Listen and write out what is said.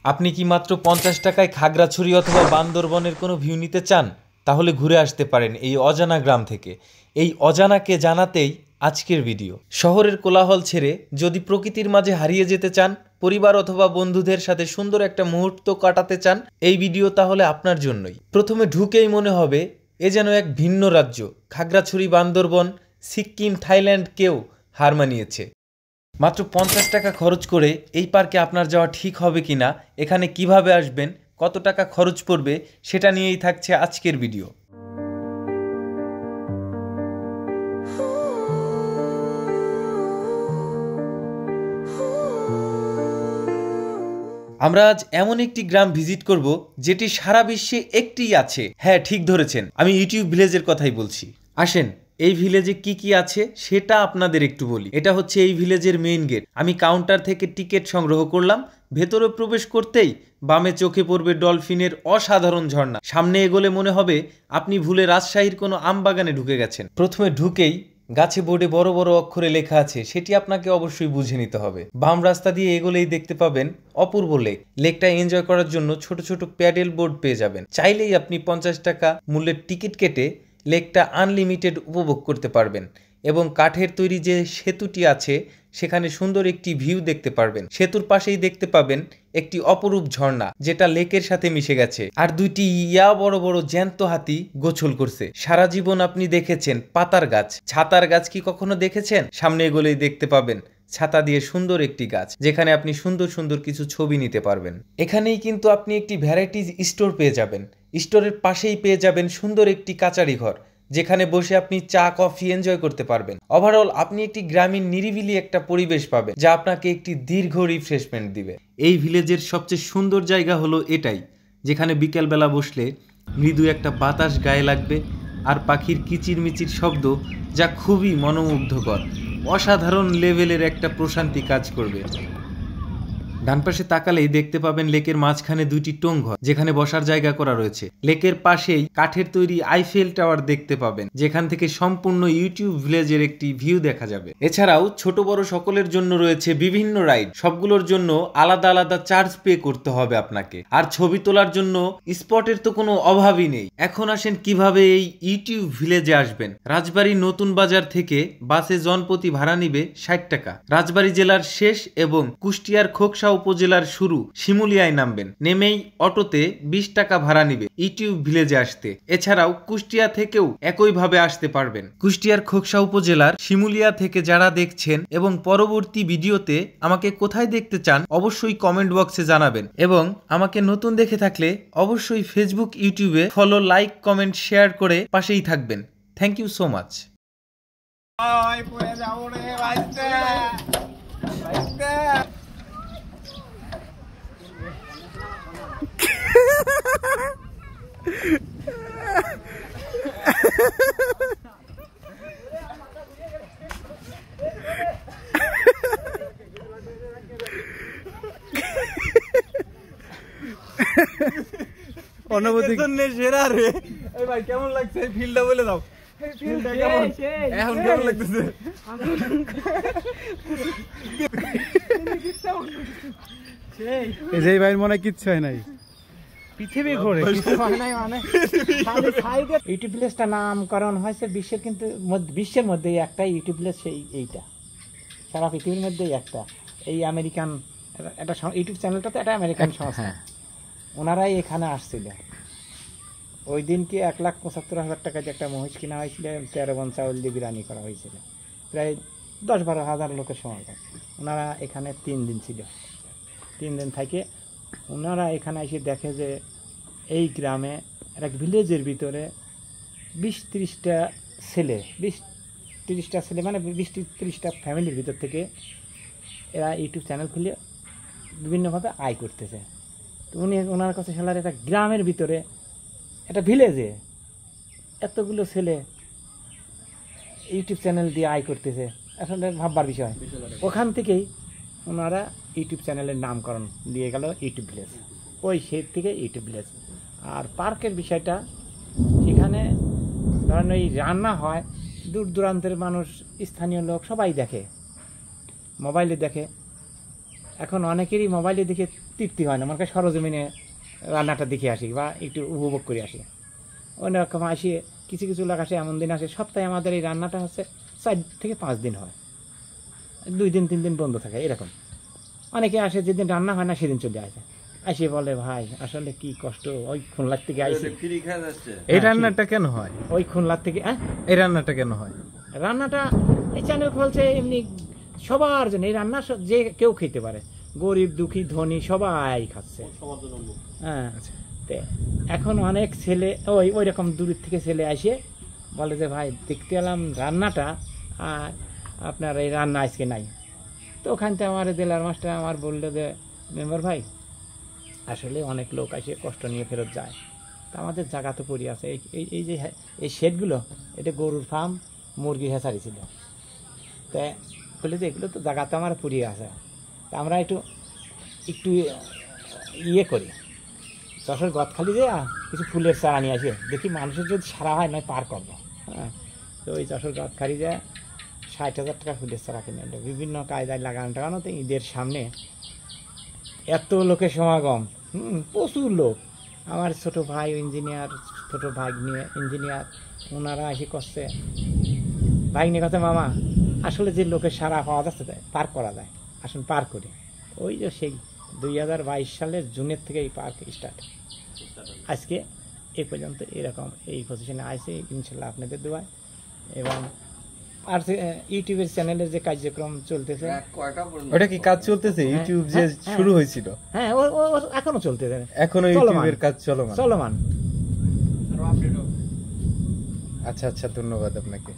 আপনি কি মাত্র 50 টাকায় খাগড়াছড়ি অথবা বান্দরবনের কোনো ভিউ নিতে চান? তাহলে ঘুরে আসতে পারেন এই অজানা গ্রাম থেকে। এই অজানাকে জানাতেই আজকের ভিডিও। শহরের কোলাহল ছেড়ে যদি প্রকৃতির মাঝে হারিয়ে যেতে চান, পরিবার অথবা বন্ধুদের সাথে সুন্দর একটা মুহূর্ত কাটাতে চান, এই ভিডিও তাহলে আপনার জন্যই। প্রথমে ঢুকেই মনে হবে এ যেন এক ভিন্ন রাজ্য। খাগড়াছড়ি, বান্দরবন, সিকিম, থাইল্যান্ডকেও হার মানিয়েছে। মাত্র 50 টাকা খরচ করে এই পার্কে আপনার যাওয়া ঠিক হবে কিনা, এখানে কিভাবে আসবেন, কত টাকা খরচ পড়বে, সেটা নিয়েই থাকছে আজকের ভিডিও। আমরা আজ এমন একটি গ্রাম ভিজিট করব যেটি সারা বিশ্বে একটিই আছে। হ্যাঁ, ঠিক ধরেছেন, আমি ইউটিউব ভিলেজের কথাই বলছি। আসেন, এই ভিলেজে কি কি আছে সেটা আপনাদের একটু বলি। এটা হচ্ছে এই ভিলেজের মেইন গেট। আমি কাউন্টার থেকে টিকিট সংগ্রহ করলাম। ভেতরে প্রবেশ করতেই বামে চোখে পড়বে ডলফিনের অসাধারণ ঝর্ণা। সামনে এগোলে মনে হবে আপনি ভুলে রাজশাহীর কোনো আমবাগানে ঢুকে গেছেন। প্রথমে ঢুকেই গাছে বোর্ডে বড় বড় অক্ষরে লেখা আছে, সেটি আপনাকে অবশ্যই বুঝে নিতে হবে। বাম রাস্তা দিয়ে এগোলেই দেখতে পাবেন অপূর্ব লেক। লেকটা এনজয় করার জন্য ছোট ছোট প্যাডেল বোর্ড পেয়ে যাবেন। চাইলেই আপনি 50 টাকা মূল্যের টিকিট কেটে লেকটা আনলিমিটেড উপভোগ করতে পারবেন এবং কাঠের তৈরি যে সেতুটি আছে সেখানে সুন্দর একটি ভিউ দেখতে পারবেন। সেতুর পাশেই দেখতে পাবেন একটি অপরূপ ঝর্ণা, যেটা লেকের সাথে মিশে গেছে। আর দুইটি বড় বড় জ্যান্ত হাতি গোছল করছে। সারা জীবন আপনি দেখেছেন পাতার গাছ, ছাতার গাছ কি কখনো দেখেছেন? সামনে এগোলেই দেখতে পাবেন ছাতা দিয়ে সুন্দর একটি গাছ, যেখানে আপনি সুন্দর সুন্দর কিছু ছবি নিতে পারবেন। এখানেই কিন্তু আপনি একটি ভ্যারাইটিজ স্টোর পেয়ে যাবেন। স্টোরের পাশেই পেয়ে যাবেন সুন্দর একটি কাচারি ঘর, যেখানে বসে আপনি চা কফি এনজয় করতে পারবেন। ওভারঅল আপনি একটি গ্রামীণ নিরিবিলি একটা পরিবেশ পাবেন, যা আপনাকে একটি দীর্ঘ রিফ্রেশমেন্ট দিবে। এই ভিলেজের সবচেয়ে সুন্দর জায়গা হলো এটাই, যেখানে বিকেলবেলা বসলে মৃদু একটা বাতাস গায়ে লাগবে আর পাখির কিচিরমিচির শব্দ, যা খুবই মনোমুগ্ধকর। অসাধারণ লেভেলের একটা প্রশান্তি কাজ করবে। ডান পাশে তাকালেই দেখতে পাবেন লেকের মাঝখানে দুইটি টং ঘর, যেখানে বসার জায়গা করা রয়েছে। লেকের পাশেই কাঠের তৈরি আইফেল টাওয়ার দেখতে পাবেন, যেখান থেকে সম্পূর্ণ ইউটিউব ভিলেজের একটি ভিউ দেখা যাবে। এছাড়াও ছোট বড় সকলের জন্য রয়েছে বিভিন্ন রাইড। সবগুলোর জন্য আলাদা আলাদা চার্জ পে করতে হবে আপনাকে। আর ছবি তোলার জন্য স্পটের তো কোনো অভাবই নেই। এখন আসেন কিভাবে এই ইউটিউব ভিলেজে আসবেন। রাজবাড়ী নতুন বাজার থেকে বাসে জনপ্রতি ভাড়া নিবে 60 টাকা। রাজবাড়ী জেলার শেষ এবং কুষ্টিয়ার খোকসা উপজেলার শুরু শিমুলিয়ায় নামবেন। নেমেই অটোতে 20 টাকা ভাড়া নিবে ইউটিউব ভিলেজে আসতে। এছাড়াও কুষ্টিয়া থেকেও একইভাবে আসতে পারবেন। কুষ্টিয়ার খোকসা উপজেলার শিমুলিয়া থেকে যারা দেখছেন এবং পরবর্তী ভিডিওতে আমাকে কোথায় দেখতে চান, অবশ্যই কমেন্ট বক্সে জানাবেন। এবং আমাকে নতুন দেখে থাকলে অবশ্যই ফেসবুক, ইউটিউবে ফলো, লাইক, কমেন্ট, শেয়ার করে পাশেই থাকবেন। Thank you so much. অনুভূতি সেরা রে। এই ভাই কেমন লাগছে ফিলটা বলে দাও। ফিলটা কেমন এখন কেমন লাগতেছে? এই ভাই মনে কিচ্ছু হয় নাই, পৃথিবী ঘোরে কিছু হয় নাই। মানে ইউটিউব ভিলেজটা নামকরণ হয়েছে বিশ্বের, কিন্তু বিশ্বের মধ্যে একটা ইউটিউব ভিলেজ, সেই এইটা সারা পৃথিবীর মধ্যেই একটা। এই আমেরিকান একটা ইউটিউব চ্যানেলটা তো একটা আমেরিকান সংস্থা, ওনারাই এখানে আসছিল। ওই দিনকে 1,75,000 টাকা দিয়ে একটা মহিষ কিনা হয়েছিল, 13 বন চাউল দিয়ে বিরিয়ানি করা হয়েছিল। প্রায় 10-12 হাজার লোকের সমাগম। ওনারা এখানে 3 দিন ছিল। 3 দিন থেকে ওনারা এখানে এসে দেখে যে এই গ্রামে একটা ভিলেজের ভিতরে 20-30টা ছেলে, 20-30টা ছেলে মানে 20-30টা ফ্যামিলির ভিতর থেকে এরা ইউটিউব চ্যানেল খুলে বিভিন্নভাবে আয় করতেছে। তো ওনার কাছে খেলার একটা গ্রামের ভিতরে একটা ভিলেজে এতগুলো ছেলে ইউটিউব চ্যানেল দিয়ে আয় করতেছে, আসলে ভাববার বিষয়। ওখান থেকেই ওনারা ইউটিউব চ্যানেলের নামকরণ দিয়ে গেল ইউটিউব ভিলেজ। ওই সেই থেকে ইউটিউব ভিলেজ। আর পার্কের বিষয়টা, এখানে ধরেন ওই রান্না হয়, দূর দূরান্তের মানুষ, স্থানীয় লোক সবাই দেখে, মোবাইলে দেখে। এখন অনেকেরই মোবাইলে দেখে তৃপ্তি হয় না, মনে করি সরজমিনে রান্নাটা দেখে আসি বা একটু উপভোগ করে আসি। অন্যরকম আসি, কিছু কিছু লোক আসে এমন দিন আসে সপ্তাহে আমাদের এই রান্নাটা হচ্ছে 4 থেকে 5 দিন হয়, 2 দিন 3 দিন বন্ধ থাকে এরকম। অনেকে আসে যেদিন রান্না হয় না সেদিন চলে আসে, আসে বলে ভাই আসলে কি কষ্ট, ওই খুলনার থেকে আইসি। এই রান্নাটা কেন হয়? ওই খুলনার থেকে এই রান্নাটা কেন হয়? রান্নাটা এই চ্যানেল খুলছে এমনি সবার জন্য, এই রান্না যে কেউ খেতে পারে, গরিব দুঃখী ধনী সবাই খাচ্ছে। হ্যাঁ, তো এখন অনেক ছেলে ওই রকম দূর থেকে ছেলে আসে বলে যে ভাই দেখতে এলাম রান্নাটা, আর আপনার এই রান্না আজকে নাই। তো ওখান থেকে আমার জেলার মাস্টার আমার বললো যে মেম্বার ভাই আসলে অনেক লোক আসে কষ্ট নিয়ে ফেরত যায়, তা আমাদের জায়গা তো পড়ে আছে, এই যে এই শেডগুলো এটা গরুর ফার্ম মুরগি হেঁচারি ছিল, তা বলে যে এগুলো তো জায়গা তো আমার পুড়িয়ে আছে, তা আমরা একটু ইয়ে করি, যশোর গদখালি যে কিছু ফুলের চারা নিয়ে আসি, দেখি মানুষের যদি সারা হয় নয় পার করবো। হ্যাঁ, তো ওই যশোর গদখালি যে 60,000 টাকা ফুলের চারা কিনে আনলো, বিভিন্ন কায়দায় লাগানো তো ঈদের সামনে এত লোকের সমাগম, প্রচুর লোক। আমার ছোট ভাই ইঞ্জিনিয়ার, ছোট ভাগ্নে ইঞ্জিনিয়ার, ওনারা এসে করছে, ভাগ্নে কথা মামা আসলে যে লোকের সারা পাওয়া যাচ্ছে পার করা যায়, আসুন পার করি। ওই যে সেই 2022 সালের জুনের থেকে এই পার্ক স্টার্ট, আজকে এ পর্যন্ত এরকম এই পজিশনে আসে ইনশাল্লাহ আপনাদের দোয়ায়। এবং আর ইউটিউবের চ্যানেলের যে কার্যক্রম চলতেছে, ওটা কি কাজ চলতেছে? ইউটিউব যে শুরু হয়েছিল, হ্যাঁ ও এখনো চলতেছে, এখনো ইউটিউবের কাজ চলমান। চলমান। আচ্ছা, ধন্যবাদ আপনাকে।